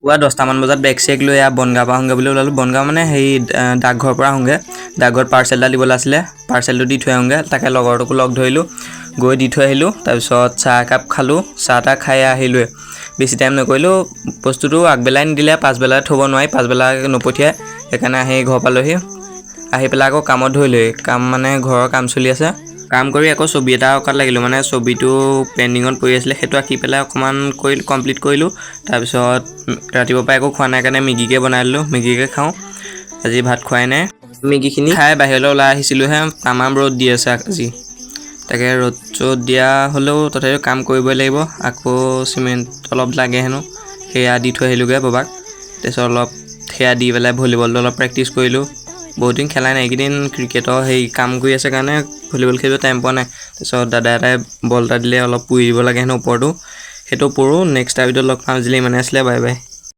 পুৱা 10টামান বজাত বেগ চেক লৈ বনগাঁও পৰা আহোঁগৈ বুলি ওলালোঁ। বনগাঁও মানে হেৰি ডাকঘৰৰ পৰা আহোঁগৈ। ডাকঘৰত পাৰ্চেল এটা দিবলৈ আছিলে, পাৰ্চেলটো দি থৈ আহোঁগৈ। তাকে লগৰটোকো লগ ধৰিলোঁ, গৈ দি থৈ আহিলোঁ। তাৰপিছত চাহ একাপ খালোঁ, চাহ তাহ খাই আহিলোঁৱে। বেছি টাইম নকৰিলোঁ, বস্তুটো আগবেলাই নিদিলে পাছবেলাই থ'ব নোৱাৰি, পাছবেলা নপঠিয়াই। সেইকাৰণে আহি ঘৰ পালোঁহি। আহি পেলাই আকৌ কামত ধৰিলোঁহি। কাম মানে ঘৰৰ কাম চলি আছে। কাম কৰি আকৌ ছবি এটা অঁকাত লাগিলোঁ, মানে ছবিটো পেইণ্ডিঙত পৰি আছিলে, সেইটো আঁকি পেলাই অকণমান কমপ্লিট কৰিলোঁ। তাৰপিছত ৰাতিপুৱাৰ পৰা একো খোৱা নাই কাৰণে মেগীকে বনাই দিলোঁ, মেগীকে খাওঁ। আজি ভাত খোৱাই নাই। মেগীখিনি খাই বাহিৰলৈ ওলাই আহিছিলোঁহে, তামাম ৰ'দ দি আছে আজি। তাকে ৰ'দ দিয়া হ'লেও তথাপিও কাম কৰিবই লাগিব। আকৌ চিমেণ্ট অলপ লাগে হেনো, সেয়া দি থৈ আহিলোঁগৈ বাবাক। তাৰপিছত অলপ সেয়া দি পেলাই ভলীবলটো অলপ প্ৰেক্টিচ কৰিলোঁ। বহুত দিন খেলাই নাই, এইকেইদিন ক্ৰিকেটৰ কাম কৰি আছে কাৰণে ভলীবল খেলিব টাইম পোৱা নাই। তাৰপিছত দাদা এটাই বল এটা দিলে, অলপ পুৰি দিব লাগে হেনো ওপৰটো, সেইটো পৰোঁ। নেক্সট ভিডিঅ'ত লগ পাম। আজিলৈ ইমানে আছিলে, বাই বাই।